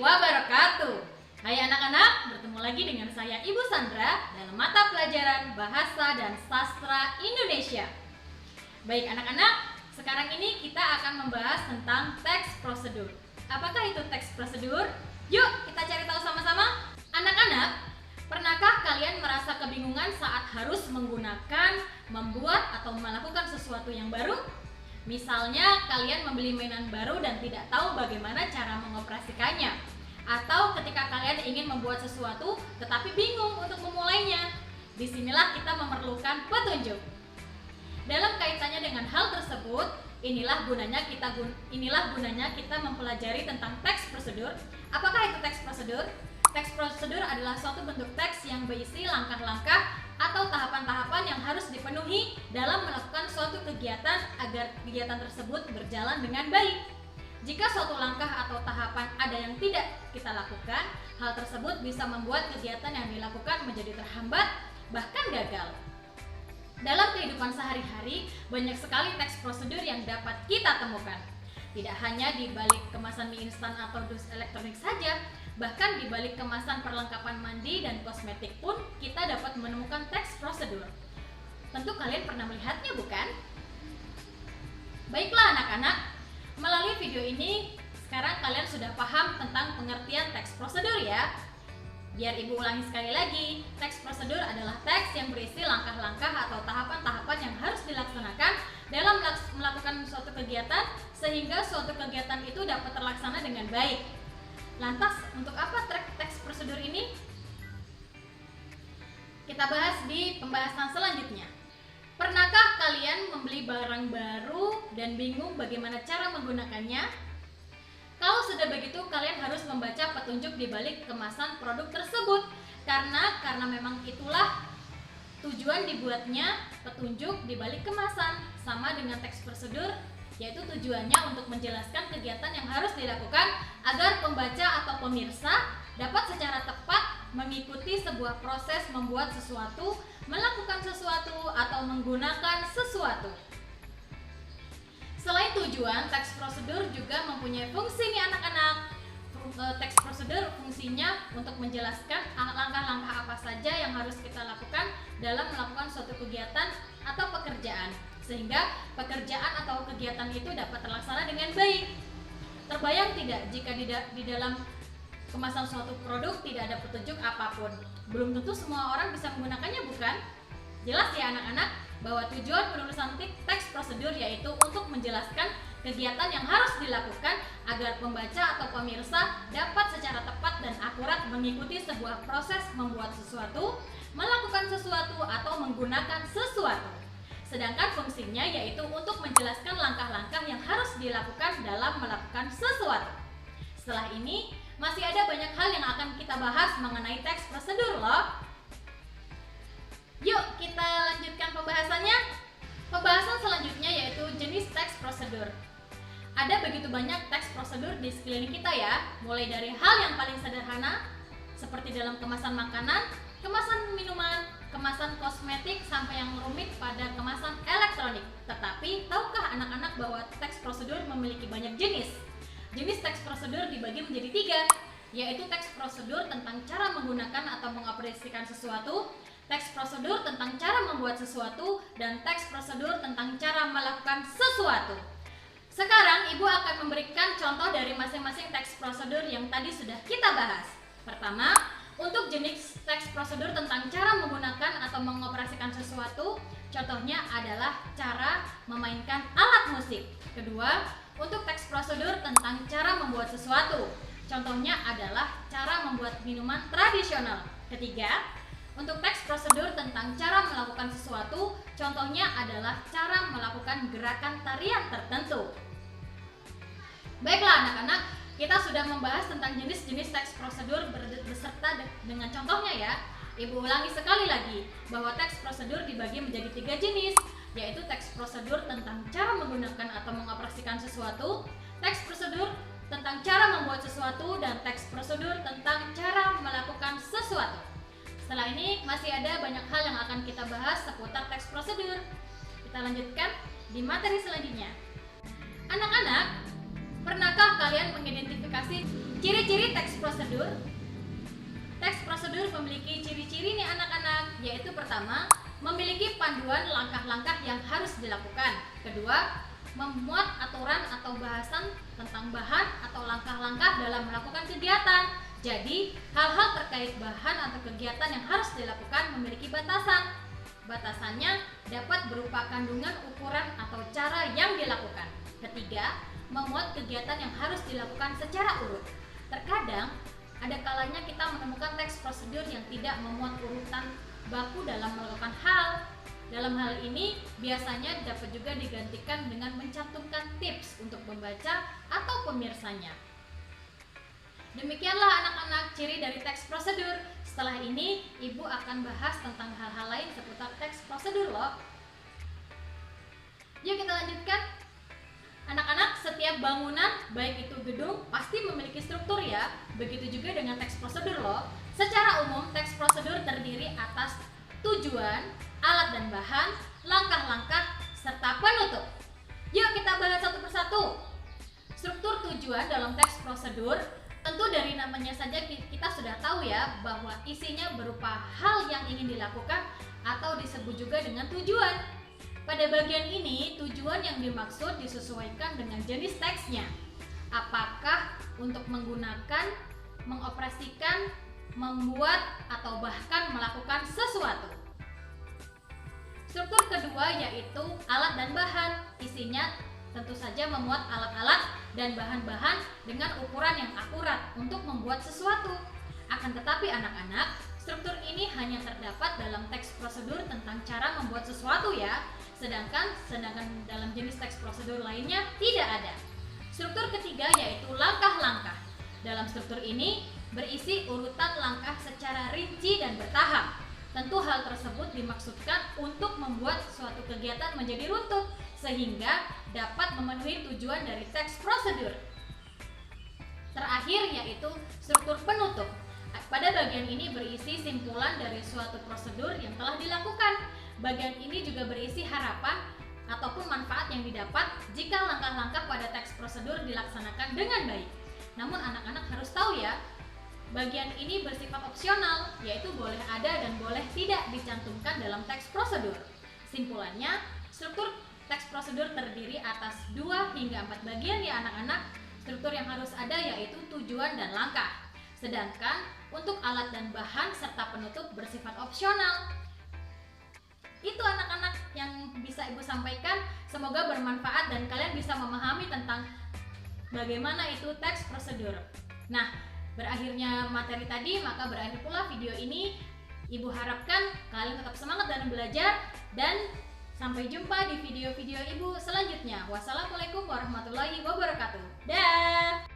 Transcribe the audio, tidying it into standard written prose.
wabarakatuh. Hai anak-anak, bertemu lagi dengan saya Ibu Sandra dalam mata pelajaran Bahasa dan Sastra Indonesia. Baik anak-anak, sekarang ini kita akan membahas tentang teks prosedur. Apakah itu teks prosedur? Yuk kita cari tahu sama-sama. Anak-anak, pernahkah kalian merasa kebingungan saat harus menggunakan, membuat, atau melakukan sesuatu yang baru? Misalnya kalian membeli mainan baru dan tidak tahu bagaimana cara mengoperasikannya. Atau ketika kalian ingin membuat sesuatu tetapi bingung untuk memulainya. Disinilah kita memerlukan petunjuk. Dalam kaitannya dengan hal tersebut, inilah gunanya kita mempelajari tentang teks prosedur. Apakah itu teks prosedur? Teks prosedur adalah suatu bentuk teks yang berisi langkah-langkah atau tahapan-tahapan yang harus dipenuhi dalam melakukan suatu kegiatan agar kegiatan tersebut berjalan dengan baik. Jika suatu langkah atau tahapan ada yang tidak kita lakukan, hal tersebut bisa membuat kegiatan yang dilakukan menjadi terhambat, bahkan gagal. Dalam kehidupan sehari-hari, banyak sekali teks prosedur yang dapat kita temukan. Tidak hanya di balik kemasan mie instan atau dus elektronik saja, bahkan di balik kemasan perlengkapan mandi dan kosmetik pun kita dapat menemukan teks prosedur. Tentu kalian pernah melihatnya, bukan? Baiklah anak-anak, melalui video ini sekarang kalian sudah paham tentang pengertian teks prosedur ya. Biar Ibu ulangi sekali lagi, teks prosedur adalah teks yang berisi langkah-langkah atau tahapan-tahapan yang harus dilaksanakan dalam melakukan suatu kegiatan sehingga suatu kegiatan itu dapat terlaksana dengan baik. Lantas, untuk apa teks prosedur ini? Kita bahas di pembahasan selanjutnya. Pernahkah kalian membeli barang baru dan bingung bagaimana cara menggunakannya? Kalau sudah begitu, kalian harus membaca petunjuk di balik kemasan produk tersebut. Karena memang itulah tujuan dibuatnya petunjuk di balik kemasan. Sama dengan teks prosedur, yaitu tujuannya untuk menjelaskan kegiatan yang harus dilakukan agar pembaca atau pemirsa dapat secara tepat mengikuti sebuah proses membuat sesuatu, melakukan sesuatu, atau menggunakan sesuatu. Selain tujuan, teks prosedur juga mempunyai fungsi nih anak-anak. Teks prosedur fungsinya untuk menjelaskan langkah-langkah apa saja yang harus kita lakukan dalam melakukan suatu kegiatan atau pekerjaan, sehingga pekerjaan atau kegiatan itu dapat terlaksana dengan baik. Terbayang tidak jika di dalam kemasan suatu produk tidak ada petunjuk apapun? Belum tentu semua orang bisa menggunakannya, bukan? Jelas ya anak-anak bahwa tujuan penulisan teks prosedur yaitu untuk menjelaskan kegiatan yang harus dilakukan agar pembaca atau pemirsa dapat secara tepat dan akurat mengikuti sebuah proses membuat sesuatu, melakukan sesuatu, atau menggunakan sesuatu. Sedangkan fungsinya yaitu untuk menjelaskan langkah-langkah yang harus dilakukan dalam melakukan sesuatu. Setelah ini, masih ada banyak hal yang akan kita bahas mengenai teks prosedur loh. Yuk kita lanjutkan pembahasannya. Pembahasan selanjutnya yaitu jenis teks prosedur. Ada begitu banyak teks prosedur di sekeliling kita ya, mulai dari hal yang paling sederhana seperti dalam kemasan makanan, kemasan minuman, kemasan kosmetik, sampai yang rumit pada kemasan elektronik. Tetapi tahukah anak-anak bahwa teks prosedur memiliki banyak jenis? Jenis teks prosedur dibagi menjadi 3, yaitu teks prosedur tentang cara menggunakan atau mengoperasikan sesuatu, teks prosedur tentang cara membuat sesuatu, dan teks prosedur tentang cara melakukan sesuatu. Sekarang Ibu akan memberikan contoh dari masing-masing teks prosedur yang tadi sudah kita bahas. Pertama, untuk jenis teks prosedur tentang cara menggunakan atau mengoperasikan sesuatu, contohnya adalah cara memainkan alat musik. Kedua, untuk teks prosedur tentang cara membuat sesuatu, contohnya adalah cara membuat minuman tradisional. Ketiga, untuk teks prosedur tentang cara melakukan sesuatu, contohnya adalah cara melakukan gerakan tarian tertentu. Baiklah anak-anak, kita sudah membahas tentang jenis-jenis teks prosedur beserta dengan contohnya ya. Ibu ulangi sekali lagi bahwa teks prosedur dibagi menjadi 3 jenis, yaitu teks prosedur tentang cara menggunakan atau mengoperasikan sesuatu, teks prosedur tentang cara membuat sesuatu, dan teks prosedur tentang cara melakukan sesuatu. Setelah ini masih ada banyak hal yang akan kita bahas seputar teks prosedur. Kita lanjutkan di materi selanjutnya. Anak-anak, Pernahkah kalian mengidentifikasi ciri-ciri teks prosedur? Teks prosedur memiliki ciri-ciri nih anak-anak, yaitu pertama, memiliki panduan langkah-langkah yang harus dilakukan. Kedua, memuat aturan atau bahasan tentang bahan atau langkah-langkah dalam melakukan kegiatan. Jadi, hal-hal terkait bahan atau kegiatan yang harus dilakukan memiliki batasan. Batasannya dapat berupa kandungan, ukuran, atau cara yang dilakukan. Ketiga, memuat kegiatan yang harus dilakukan secara urut. Terkadang, ada kalanya kita menemukan teks prosedur yang tidak memuat urutan baku dalam melakukan hal. Dalam hal ini, biasanya dapat juga digantikan dengan mencantumkan tips untuk pembaca atau pemirsanya. Demikianlah anak-anak ciri dari teks prosedur. Setelah ini, Ibu akan bahas tentang hal-hal lain seputar teks prosedur loh. Yuk kita lanjutkan. Anak-anak, setiap bangunan, baik itu gedung, pasti memiliki struktur ya. Begitu juga dengan teks prosedur loh. Secara umum, teks prosedur terdiri atas tujuan, alat dan bahan, langkah-langkah, serta penutup. Yuk kita bahas satu persatu. Struktur tujuan dalam teks prosedur, tentu dari namanya saja kita sudah tahu ya bahwa isinya berupa hal yang ingin dilakukan atau disebut juga dengan tujuan. Pada bagian ini, tujuan yang dimaksud disesuaikan dengan jenis teksnya. Apakah untuk menggunakan, mengoperasikan, membuat, atau bahkan melakukan sesuatu. Struktur kedua yaitu alat dan bahan. Isinya tentu saja memuat alat-alat dan bahan-bahan dengan ukuran yang akurat untuk membuat sesuatu. Akan tetapi anak-anak, struktur ini hanya terdapat dalam teks prosedur tentang cara membuat sesuatu ya. Sedangkan dalam jenis teks prosedur lainnya tidak ada. Struktur ketiga yaitu langkah-langkah. Dalam struktur ini berisi urutan langkah secara rinci dan bertahap. Tentu hal tersebut dimaksudkan untuk membuat suatu kegiatan menjadi runtut sehingga dapat memenuhi tujuan dari teks prosedur. Terakhir yaitu struktur penutup. Pada bagian ini berisi simpulan dari suatu prosedur yang telah dilakukan. Bagian ini juga berisi harapan ataupun manfaat yang didapat jika langkah-langkah pada teks prosedur dilaksanakan dengan baik. Namun anak-anak harus tahu ya, bagian ini bersifat opsional, yaitu boleh ada dan boleh tidak dicantumkan dalam teks prosedur. Simpulannya, struktur teks prosedur terdiri atas 2 hingga 4 bagian ya anak-anak. Struktur yang harus ada yaitu tujuan dan langkah. Sedangkan untuk alat dan bahan serta penutup bersifat opsional. Itu anak-anak yang bisa Ibu sampaikan. Semoga bermanfaat dan kalian bisa memahami tentang bagaimana itu teks prosedur. Nah, berakhirnya materi tadi, maka berakhir pula video ini. Ibu harapkan kalian tetap semangat dalam belajar dan sampai jumpa di video-video Ibu selanjutnya. Wassalamualaikum warahmatullahi wabarakatuh. Dah.